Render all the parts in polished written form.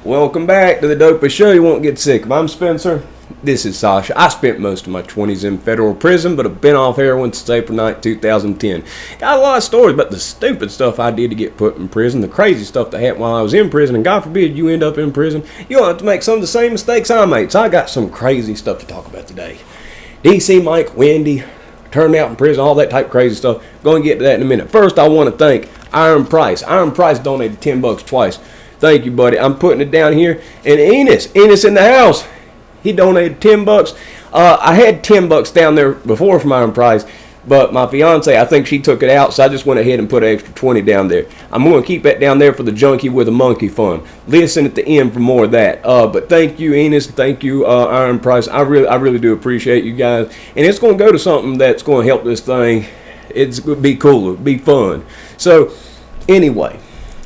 Welcome back to the dopest show you won't get sick of. I'm Spencer. This is Sasha. I spent most of my 20s in federal prison, but I've been off heroin since April 9, 2010. Got a lot of stories about the stupid stuff I did to get put in prison, the crazy stuff that happened while I was in prison, and God forbid you end up in prison. You'll have to make some of the same mistakes I made, so I got some crazy stuff to talk about today. DC, Mike, Wendy, turned out in prison, all that type of crazy stuff. Going to get to that in a minute. First, I want to thank Iron Price. Iron Price donated $10 twice. Thank you, buddy. I'm putting it down here. And Enos in the house, he donated $10. I had $10 down there before from Iron Price, but my fiance, I think she took it out, so I just went ahead and put an extra 20 down there. I'm going to keep that down there for the Junkie with a Monkey Fund. Listen at the end for more of that. But thank you, Enos. Thank you, Iron Price. I really do appreciate you guys. And it's going to go to something that's going to help this thing. It's going to be cool. It'll be fun. So, anyway.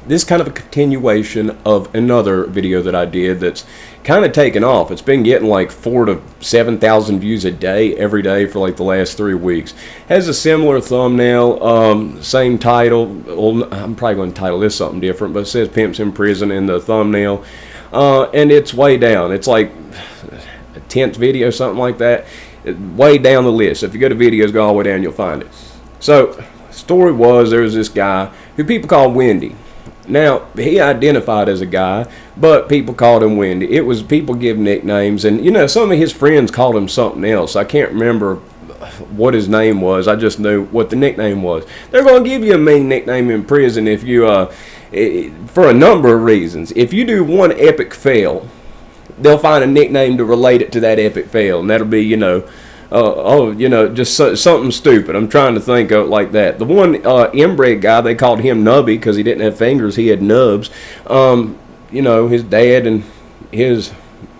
This is kind of a continuation of another video that I did that's kind of taken off. It's been getting like 4,000 to 7,000 views a day, every day for like the last 3 weeks. Has a similar thumbnail, same title. Well, I'm probably going to title this something different, but it says Pimps in Prison in the thumbnail. And it's way down. It's like a 10th video, something like that. Way down the list. So if you go to videos, go all the way down, you'll find it. So, story was there was this guy who people call Wendy. Now, he identified as a guy, but people called him Wendy. It was people give nicknames, and, you know, some of his friends called him something else. I can't remember what his name was. I just knew what the nickname was. They're going to give you a mean nickname in prison if you, for a number of reasons. If you do one epic fail, they'll find a nickname to relate it to that epic fail, and that'll be, you know, just something stupid. I'm trying to think of it like that. The one inbred guy, they called him Nubby because he didn't have fingers. He had nubs. His dad and his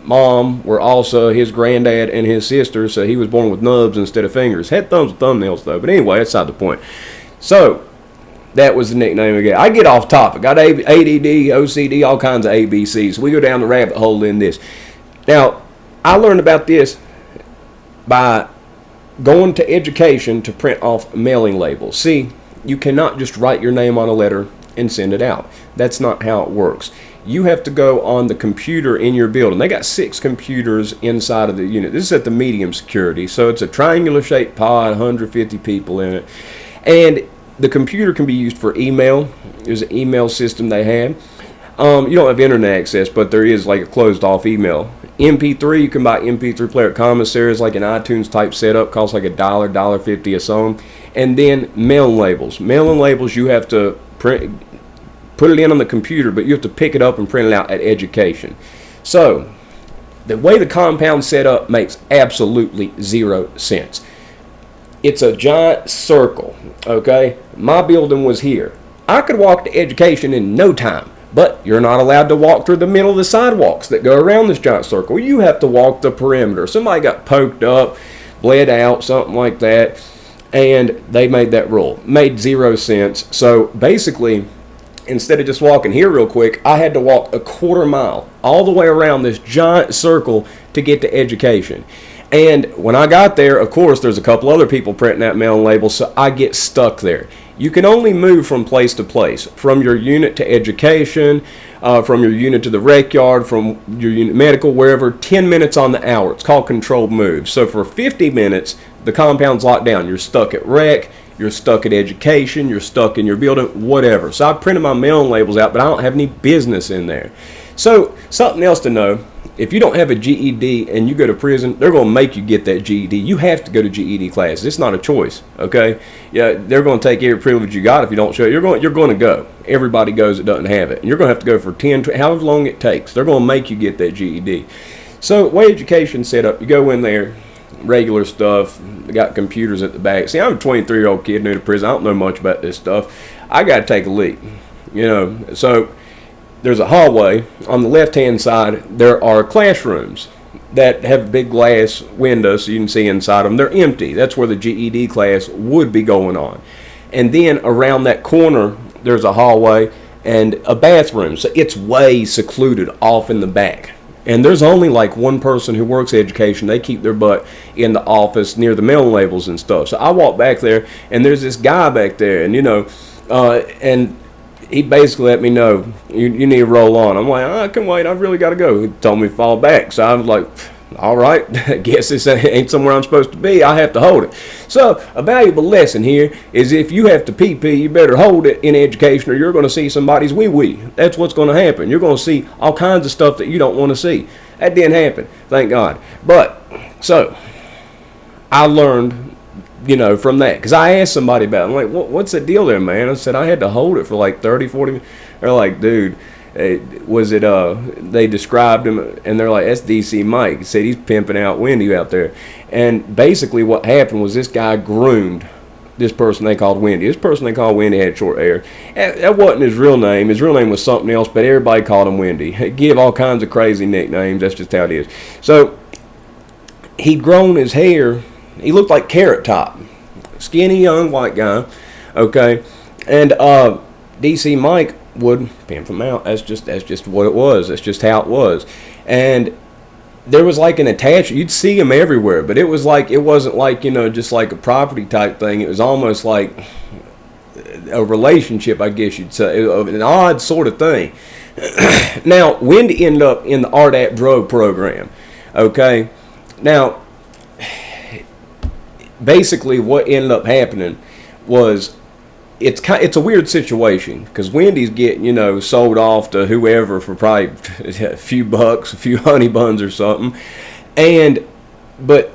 mom were also his granddad and his sister, so he was born with nubs instead of fingers. Had thumbs and thumbnails, though. But anyway, that's not the point. So, that was the nickname again. I get off topic. Got ADD, OCD, all kinds of ABCs. We go down the rabbit hole in this. Now, I learned about this by going to education to print off mailing labels. See, you cannot just write your name on a letter and send it out. That's not how it works. You have to go on the computer in your building. They got 6 computers inside of the unit. This is at the medium security, so it's a triangular shaped pod, 150 people in it. And the computer can be used for email. There's an email system they have. You don't have internet access, but there is like a closed off email. MP3, you can buy MP3 player at commissaries, like an iTunes type setup, costs like $1, $1.50 a song. And then mailing labels. Mailing labels, you have to put it in on the computer, but you have to pick it up and print it out at education. So, the way the compound's set up makes absolutely 0 sense. It's a giant circle, okay? My building was here. I could walk to education in no time. But you're not allowed to walk through the middle of the sidewalks that go around this giant circle. You have to walk the perimeter. Somebody got poked up, bled out, something like that, and they made that rule. Made 0 sense. So basically, instead of just walking here real quick, I had to walk a 1/4 mile all the way around this giant circle to get to education. And when I got there, of course, there's a couple other people printing out mailing labels, so I get stuck there. You can only move from place to place, from your unit to education, from your unit to the rec yard, from your unit medical, wherever, 10 minutes on the hour. It's called controlled moves. So for 50 minutes, the compound's locked down. You're stuck at rec, you're stuck at education, you're stuck in your building, whatever. So I printed my mailing labels out, but I don't have any business in there. So something else to know. If you don't have a GED and you go to prison, they're going to make you get that GED. You have to go to GED classes. It's not a choice, okay? Yeah, they're going to take every privilege you got if you don't show it. You're going to go. Everybody goes that doesn't have it. And you're going to have to go for 10, however long it takes. They're going to make you get that GED. So, way education's set up, you go in there, regular stuff. They got computers at the back. See, I'm a 23-year-old kid new to prison. I don't know much about this stuff. I got to take a leak, you know. So, there's a hallway. On the left-hand side, there are classrooms that have big glass windows so you can see inside them. They're empty. That's where the GED class would be going on. And then around that corner, there's a hallway and a bathroom. So it's way secluded off in the back. And there's only like one person who works education. They keep their butt in the office near the mailing labels and stuff. So I walk back there, and there's this guy back there, and, you know, and he basically let me know, you need to roll on. I'm like, I can wait. I really got to go. He told me to fall back. So I was like, all right, I guess this ain't somewhere I'm supposed to be. I have to hold it. So a valuable lesson here is if you have to pee, you better hold it in education or you're going to see somebody's wee-wee. That's what's going to happen. You're going to see all kinds of stuff that you don't want to see. That didn't happen, thank God. But, so, I learned, from that. Because I asked somebody about it. I'm like, what's the deal there, man? I said, I had to hold it for like 30, 40 minutes. They're like, dude, they described him, and they're like, that's DC Mike. He said he's pimping out Wendy out there. And basically what happened was this guy groomed this person they called Wendy. This person they called Wendy had short hair. That wasn't his real name. His real name was something else, but everybody called him Wendy. Give all kinds of crazy nicknames. That's just how it is. So he'd grown his hair. He looked like Carrot Top. Skinny, young, white guy. Okay. And DC Mike would pimp him out. That's just what it was. That's just how it was. And there was like an attachment. You'd see him everywhere, but it wasn't like, just like a property type thing. It was almost like a relationship, I guess you'd say, an odd sort of thing. Now, Wendy ended up in the RDAP drug program. Okay. Now, basically what ended up happening was it's a weird situation because Wendy's getting, sold off to whoever for probably a few bucks, a few honey buns or something. But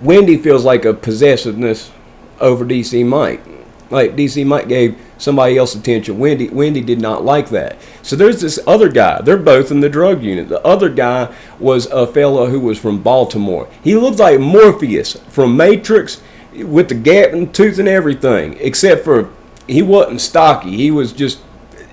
Wendy feels like a possessiveness over DC Mike. Like DC Mike gave somebody else attention. Wendy did not like that. So there's this other guy. They're both in the drug unit. The other guy was a fellow who was from Baltimore. He looked like Morpheus from Matrix with the gap in the tooth and everything, except for he wasn't stocky. He was just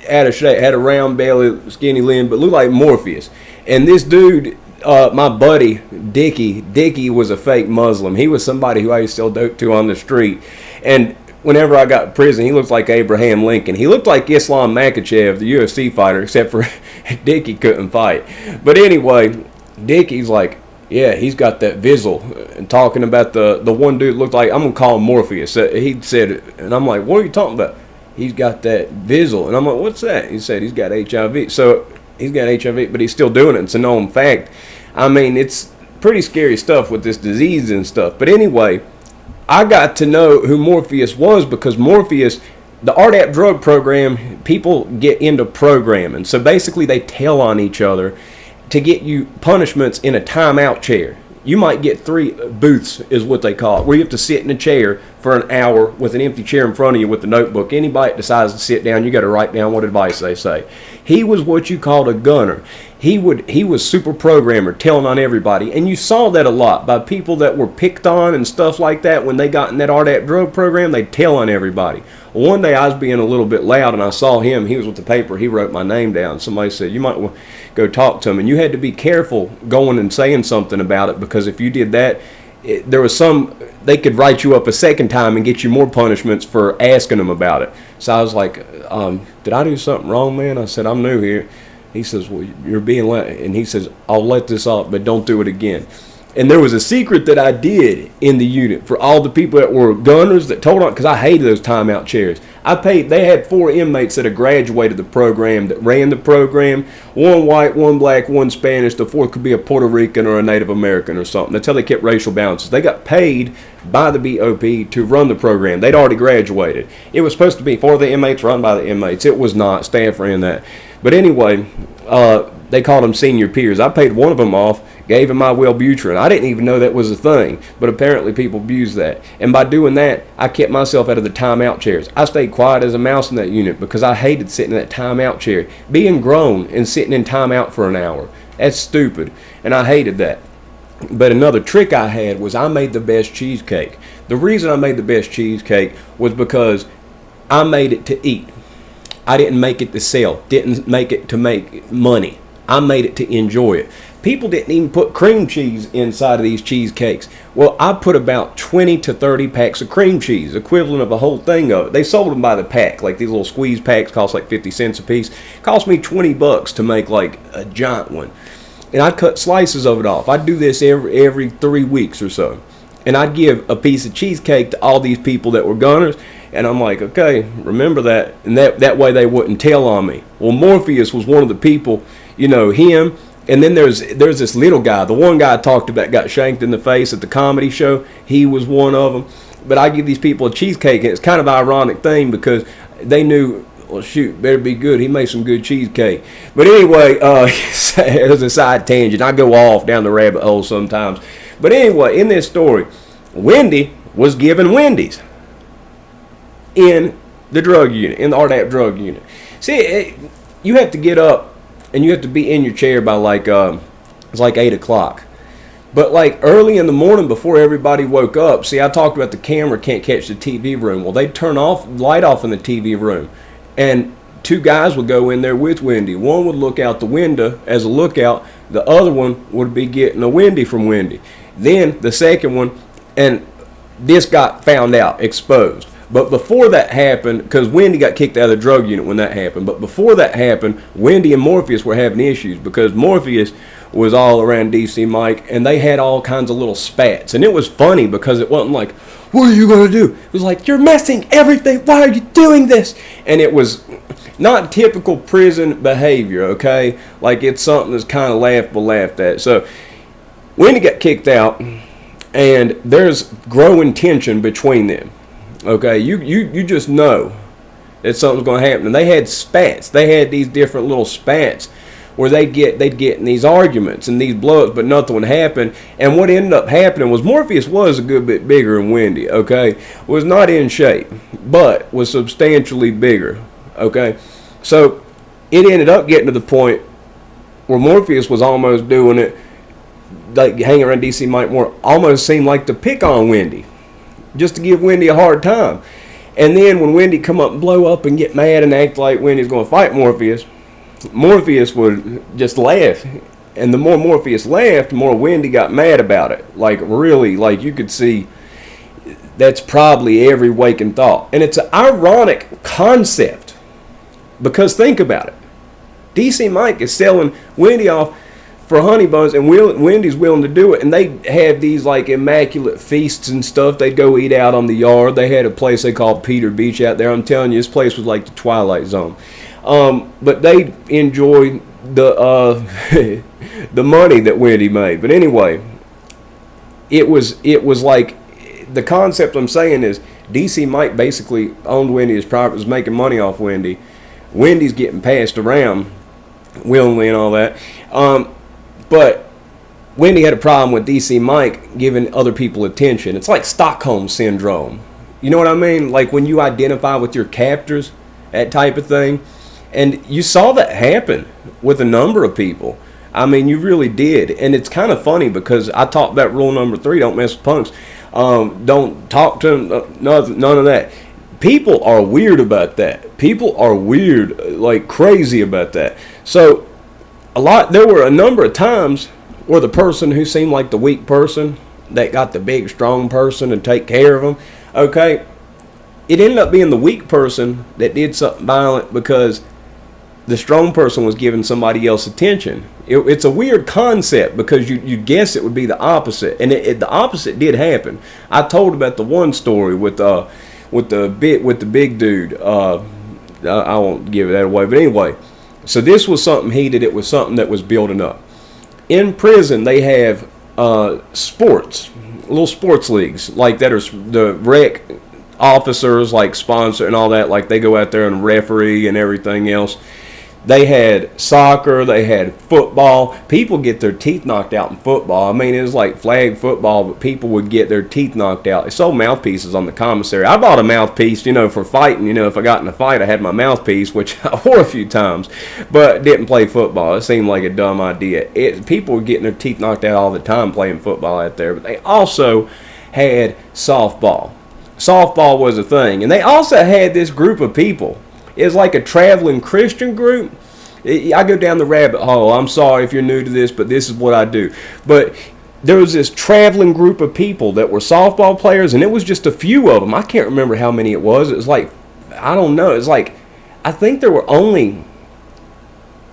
out of shape, had a round belly, skinny limb, but looked like Morpheus. And this dude, my buddy, Dickie was a fake Muslim. He was somebody who I used to sell dope to on the street. And whenever I got to prison, he looked like Abraham Lincoln. He looked like Islam Makhachev, the UFC fighter, except for Dickie couldn't fight. But anyway, Dickie's like, yeah, he's got that Vizzle. And talking about the one dude looked like, I'm going to call him Morpheus. He said it. And I'm like, what are you talking about? He's got that Vizzle. And I'm like, what's that? He said he's got HIV. So he's got HIV, but he's still doing it. It's a known fact. I mean, it's pretty scary stuff with this disease and stuff. But anyway, I got to know who Morpheus was because Morpheus, the RDAP drug program, people get into programming. So basically they tell on each other to get you punishments in a timeout chair. You might get 3 booths is what they call it, where you have to sit in a chair for an hour with an empty chair in front of you with a notebook. Anybody that decides to sit down, you got to write down what advice they say. He was what you called a gunner. He was super programmer, telling on everybody. And you saw that a lot by people that were picked on and stuff like that. When they got in that RDAP drug program, they'd tell on everybody. One day I was being a little bit loud and I saw him. He was with the paper. He wrote my name down. Somebody said, you might go talk to him. And you had to be careful going and saying something about it because if you did that, they could write you up a second time and get you more punishments for asking them about it. So I was like, did I do something wrong, man? I said, I'm new here. He says, well, you're being loud. And he says, I'll let this off, but don't do it again. And there was a secret that I did in the unit for all the people that were gunners that told on, because I hated those timeout chairs. They had 4 inmates that had graduated the program, that ran the program. 1 white, 1 black, 1 Spanish. The 4th could be a Puerto Rican or a Native American or something. That's how they kept racial balances. They got paid by the BOP to run the program. They'd already graduated. It was supposed to be for the inmates, run by the inmates. It was not. Staff ran that. But anyway, they called them senior peers. I paid one of them off, gave him my Wellbutrin. I didn't even know that was a thing, but apparently people abuse that. And by doing that, I kept myself out of the timeout chairs. I stayed quiet as a mouse in that unit because I hated sitting in that timeout chair. Being grown and sitting in timeout for an hour, that's stupid, and I hated that. But another trick I had was I made the best cheesecake. The reason I made the best cheesecake was because I made it to eat. I didn't make it to sell, didn't make it to make money. I made it to enjoy it. People didn't even put cream cheese inside of these cheesecakes. Well, I put about 20 to 30 packs of cream cheese, equivalent of a whole thing of it. They sold them by the pack, like these little squeeze packs cost like 50 cents a piece. It cost me 20 bucks to make like a giant one. And I'd cut slices of it off. I'd do this every 3 weeks or so. And I'd give a piece of cheesecake to all these people that were gunners. And I'm like, okay, remember that. And that way they wouldn't tell on me. Well, Morpheus was one of the people, him. And then there's this little guy. The one guy I talked about got shanked in the face at the comedy show. He was one of them. But I give these people a cheesecake, and it's kind of an ironic thing because they knew, well, shoot, better be good. He made some good cheesecake. But anyway, it was a side tangent. I go off down the rabbit hole sometimes. But anyway, in this story, Wendy was given Wendy's in the drug unit, in the RDAP drug unit. See, you have to get up and you have to be in your chair by it's like 8 o'clock. But like early in the morning before everybody woke up, see, I talked about the camera can't catch the TV room. Well, they'd turn light off in the TV room. And 2 guys would go in there with Wendy. One would look out the window as a lookout. The other one would be getting a Wendy from Wendy. Then the second one, and this got found out, exposed. But before that happened, because Wendy got kicked out of the drug unit when that happened, but before that happened, Wendy and Morpheus were having issues because Morpheus was all around DC Mike, and they had all kinds of little spats. And it was funny because it wasn't like, what are you going to do? It was like, you're messing everything. Why are you doing this? And it was not typical prison behavior, okay? Like it's something that's kind of laughed at. So Wendy got kicked out, and there's growing tension between them. Okay, you just know that something's going to happen. And they had spats. They had these different little spats where they'd get in these arguments and these blows, but nothing would happen. And what ended up happening was Morpheus was a good bit bigger than Wendy, okay? Was not in shape, but was substantially bigger, okay? So it ended up getting to the point where Morpheus was almost doing it, like hanging around DC Mike more, almost seemed like to pick on Wendy, just to give Wendy a hard time. And then when Wendy come up and blow up and get mad and act like Wendy's going to fight Morpheus, Morpheus would just laugh. And the more Morpheus laughed, the more Wendy got mad about it. Like really, like you could see that's probably every waking thought. And it's an ironic concept because think about it. DC Mike is selling Wendy off for honey buns, and Wendy's willing to do it. And they have these like immaculate feasts and stuff. They'd go eat out on the yard. They had a place they called Peter Beach out there. I'm telling you, this place was like the Twilight Zone. But they enjoy the the money that Wendy made. But anyway, it was like the concept I'm saying is DC Mike basically owned Wendy's property, was making money off Wendy. Wendy's getting passed around willingly and all that. But Wendy had a problem with DC Mike giving other people attention. It's like Stockholm Syndrome. You know what I mean? Like when you identify with your captors, that type of thing. And you saw that happen with a number of people. I mean, you really did. And it's kind of funny because I talked about rule number 3, don't mess with punks. Don't talk to them, none of that. People are weird about that. People are weird, like crazy about that. So there were a number of times where the person who seemed like the weak person that got the big strong person and take care of them, okay, it ended up being the weak person that did something violent because the strong person was giving somebody else attention. It's a weird concept because you guess it would be the opposite, and the opposite did happen. I told about the one story with the big dude. I won't give that away, but anyway. So this was something heated. It was something that was building up. In prison, they have sports, little sports leagues like that are the rec officers like sponsor and all that. Like they go out there and referee and everything else. They had soccer. They had football. People get their teeth knocked out in football. I mean, it was like flag football, but people would get their teeth knocked out. They sold mouthpieces on the commissary. I bought a mouthpiece, for fighting. If I got in a fight, I had my mouthpiece, which I wore a few times, but didn't play football. It seemed like a dumb idea. People were getting their teeth knocked out all the time playing football out there, but they also had softball. Softball was a thing. And they also had this group of people. It's like a traveling Christian group. I go down the rabbit hole. I'm sorry if you're new to this, but this is what I do. But there was this traveling group of people that were softball players, and it was just a few of them. I can't remember how many it was. It was like, I don't know. It's like, I think there were only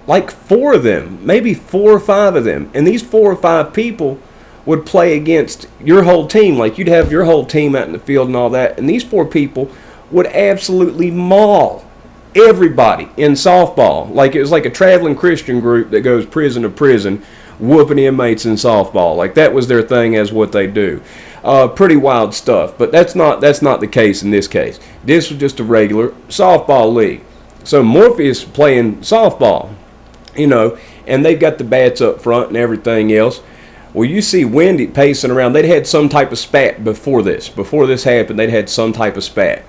like 4 of them, maybe 4 or 5 of them. And these 4 or 5 people would play against your whole team. Like you'd have your whole team out in the field and all that. And these 4 people would absolutely maul everybody in softball. Like it was like a traveling Christian group that goes prison to prison, whooping inmates in softball. Like that was their thing, as what they do. Pretty wild stuff. But that's not the case in this case. This was just a regular softball league. So Morpheus playing softball, and they've got the bats up front and everything else. Well, you see Wendy pacing around. They'd had some type of spat before this. Before this happened, they'd had some type of spat.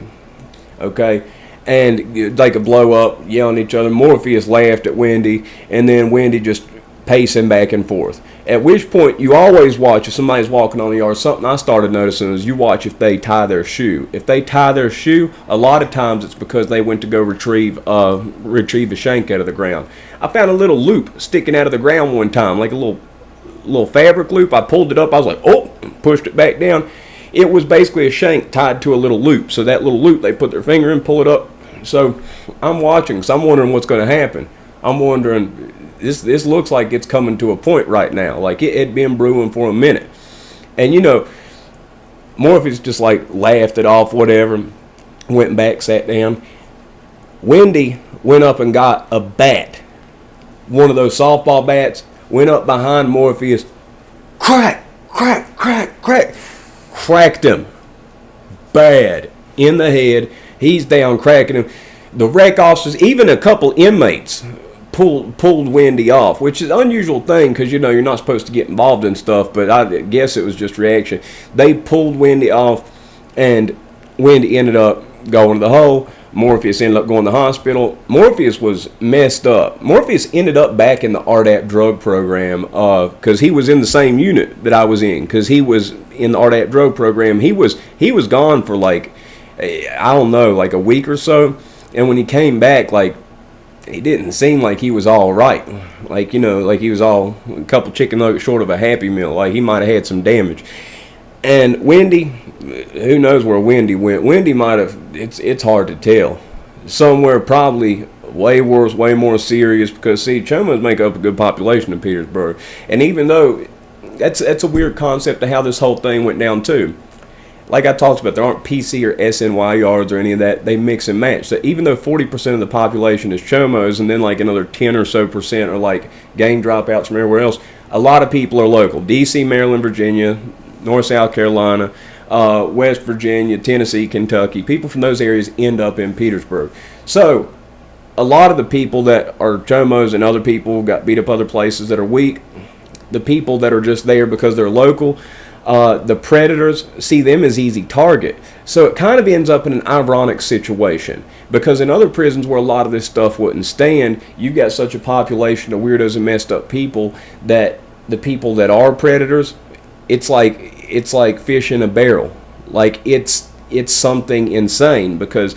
Okay? And like a blow up, yelling at each other. Morpheus laughed at Wendy, and then Wendy just pacing back and forth. At which point, you always watch if somebody's walking on the yard. Something I started noticing is you watch if they tie their shoe. If they tie their shoe, a lot of times it's because they went to go retrieve a shank out of the ground. I found a little loop sticking out of the ground one time, like a little fabric loop. I pulled it up. I was like, oh, pushed it back down. It was basically a shank tied to a little loop. So that little loop, they put their finger in, pull it up. So I'm watching, so I'm wondering what's going to happen. I'm wondering, this looks like it's coming to a point right now. Like it had been brewing for a minute. And Morpheus just like laughed it off, whatever, went back, sat down. Wendy went up and got a bat, one of those softball bats, went up behind Morpheus, crack, crack, crack, crack, cracked him bad in the head. He's down, cracking him. The rec officers, even a couple inmates, pulled Wendy off, which is an unusual thing because you're not supposed to get involved in stuff, but I guess it was just reaction. They pulled Wendy off, and Wendy ended up going to the hole. Morpheus ended up going to the hospital. Morpheus was messed up. Morpheus ended up back in the RDAP drug program because he was in the same unit that I was in, because he was in the RDAP drug program. He was gone for like, I don't know, like a week or so. And when he came back, like, he didn't seem like he was all right. Like, like he was all a couple chicken nuggets short of a Happy Meal. Like he might have had some damage. And Wendy, who knows where Wendy went? Wendy might have, it's hard to tell. Somewhere probably way worse, way more serious, because see, Chomos make up a good population in Petersburg. And even though that's a weird concept of how this whole thing went down too. Like I talked about, there aren't PC or SNY yards or any of that. They mix and match. So even though 40% of the population is Chomos, and then like another 10 or so percent are like gang dropouts from everywhere else, a lot of people are local. DC, Maryland, Virginia, North South Carolina, West Virginia, Tennessee, Kentucky. People from those areas end up in Petersburg. So a lot of the people that are Chomos and other people got beat up other places that are weak. The people that are just there because they're local, the predators see them as easy target. So it kind of ends up in an ironic situation, because in other prisons where a lot of this stuff wouldn't stand, you've got such a population of weirdos and messed up people that the people that are predators, it's like fish in a barrel. Like it's something insane, because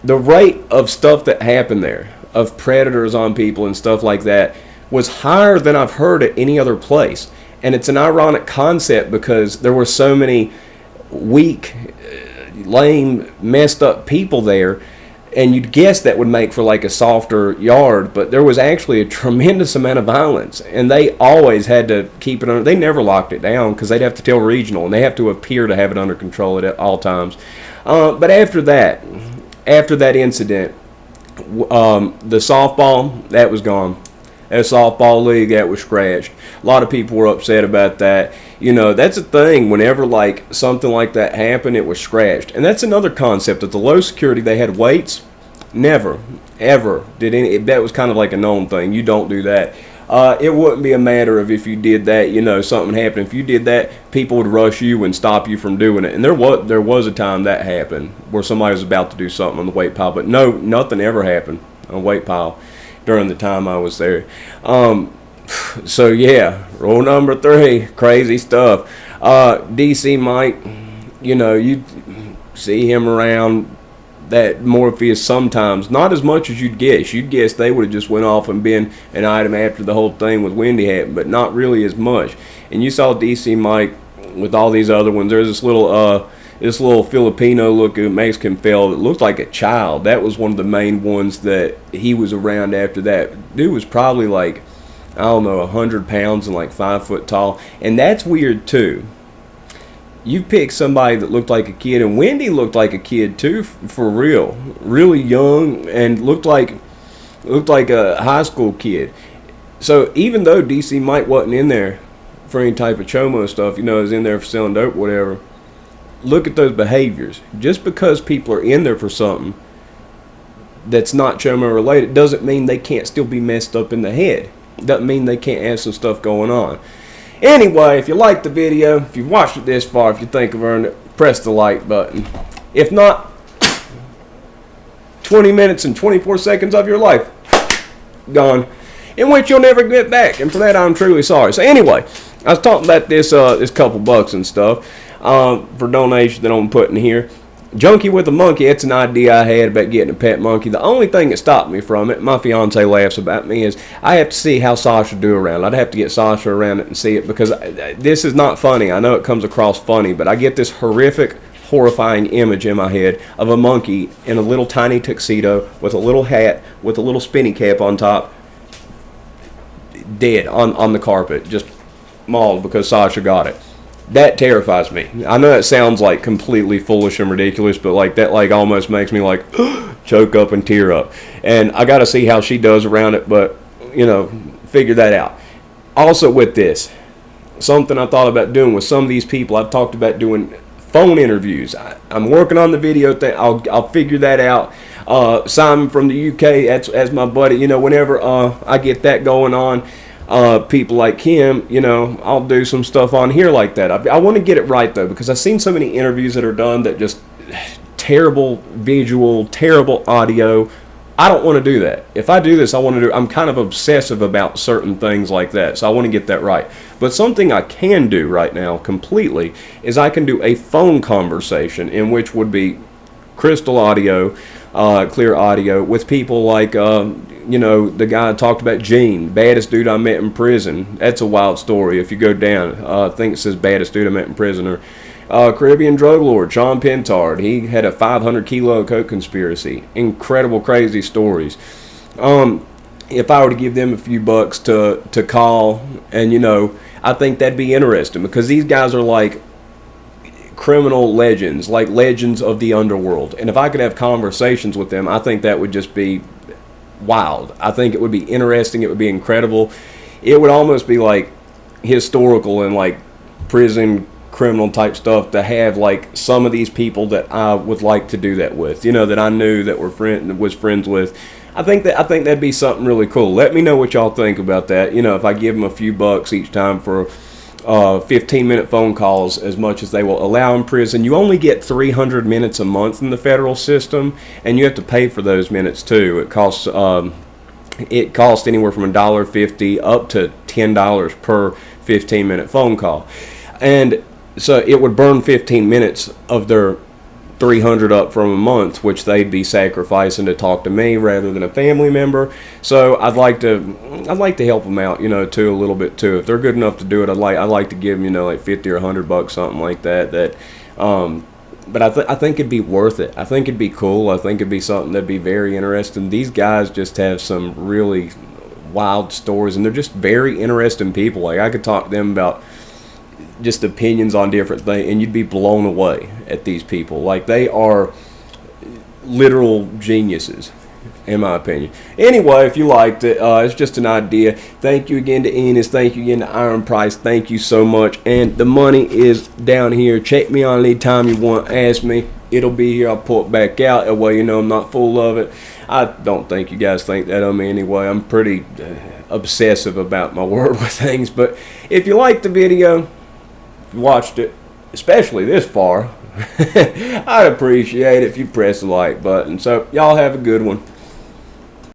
the rate of stuff that happened there, of predators on people and stuff like that, was higher than I've heard at any other place. And it's an ironic concept because there were so many weak, lame, messed up people there, and you'd guess that would make for like a softer yard, but there was actually a tremendous amount of violence, and they always had to keep it under. They never locked it down because they'd have to tell regional, and they have to appear to have it under control at all times. But after that incident, the softball, that was gone. That softball league, that was scratched. A lot of people were upset about that. That's a thing. Whenever like something like that happened, it was scratched. And that's another concept. At the low security, they had weights. Never, ever did any. That was kind of like a known thing. You don't do that. It wouldn't be a matter of if you did that, something happened. If you did that, people would rush you and stop you from doing it. And there was a time that happened where somebody was about to do something on the weight pile, but no, nothing ever happened on the weight pile during the time I was there. So yeah, rule number 3, crazy stuff. DC Mike, you see him around that Morpheus sometimes, not as much as you'd guess. You'd guess they would have just went off and been an item after the whole thing with Wendy happened, but not really as much. And you saw DC Mike with all these other ones. There's this little Filipino-looking Mexican fella that looked like a child. That was one of the main ones that he was around after that. Dude was probably like, I don't know, 100 pounds and like 5 foot tall. And that's weird too. You picked somebody that looked like a kid, and Wendy looked like a kid too, for real. Really young and looked like a high school kid. So even though DC Mike wasn't in there for any type of chomo stuff, is in there for selling dope, whatever. Look at those behaviors. Just because people are in there for something that's not chomo related doesn't mean they can't still be messed up in the head. Doesn't mean they can't have some stuff going on. Anyway, if you liked the video, if you've watched it this far, if you think I've earned it, press the like button. If not, 20 minutes and 24 seconds of your life gone, in which you'll never get back, and for that I'm truly sorry. So anyway, I was talking about this couple bucks and stuff for donation that I'm putting here. Junkie with a monkey, it's an idea I had about getting a pet monkey. The only thing that stopped me from it, my fiance laughs about me, is I have to see how Sasha do around it. I'd have to get Sasha around it and see it, because this is not funny. I know it comes across funny, but I get this horrifying image in my head of a monkey in a little tiny tuxedo with a little hat with a little spinny cap on top, dead on the carpet, just mauled because Sasha got it. That terrifies me. I know that sounds like completely foolish and ridiculous, but like that almost makes me like choke up and tear up. And I got to see how she does around it, but figure that out. Also with this, something I thought about doing with some of these people, I've talked about doing phone interviews. I'm working on the video thing. I'll figure that out. Simon from the UK, as my buddy, whenever I get that going on, people like him, I'll do some stuff on here like that. I want to get it right though, because I've seen so many interviews that are done that just terrible visual, terrible audio. I don't want to do that. If I do this, I'm kind of obsessive about certain things like that, so I want to get that right. But something I can do right now completely is I can do a phone conversation, in which would be crystal audio, clear audio, with people like the guy I talked about, Gene, baddest dude I met in prison. That's a wild story. If you go down, I think it says baddest dude I met in prison. Or Caribbean drug lord Sean Pentard. He had a 500 kilo coke conspiracy. Incredible, crazy stories. If I were to give them a few bucks to call, and I think that'd be interesting, because these guys are like criminal legends, like legends of the underworld. And if I could have conversations with them, I think that would just be wild. I think it would be interesting. It would be incredible. It would almost be like historical and like prison criminal type stuff to have like some of these people that I would like to do that with, that I knew that was friends with. I think that'd be something really cool. Let me know what y'all think about that. If I give them a few bucks each time for 15-minute phone calls, as much as they will allow in prison. You only get 300 minutes a month in the federal system, and you have to pay for those minutes too. It costs anywhere from $1.50 up to $10 per 15-minute phone call, and so it would burn 15 minutes of their 300 up from a month, which they'd be sacrificing to talk to me rather than a family member. So I'd like to help them out, too, a little bit too. If they're good enough to do it, I'd like to give them, like 50 or 100 bucks, something like that. But I think it'd be worth it. I think it'd be cool. I think it'd be something that'd be very interesting. These guys just have some really wild stories, and they're just very interesting people. Like, I could talk to them about just opinions on different things, and you'd be blown away at these people. Like, they are literal geniuses, in my opinion. Anyway, if you liked it, it's just an idea. Thank you again to Enos. Thank you again to Iron Price. Thank you so much. And the money is down here. Check me on any time you want. Ask me. It'll be here. I'll pull it back out. That way I'm not full of it. I don't think you guys think that of me anyway. I'm pretty obsessive about my word with things. But if you liked the video, watched it, especially this far, I'd appreciate it if you press the like button. So y'all have a good one.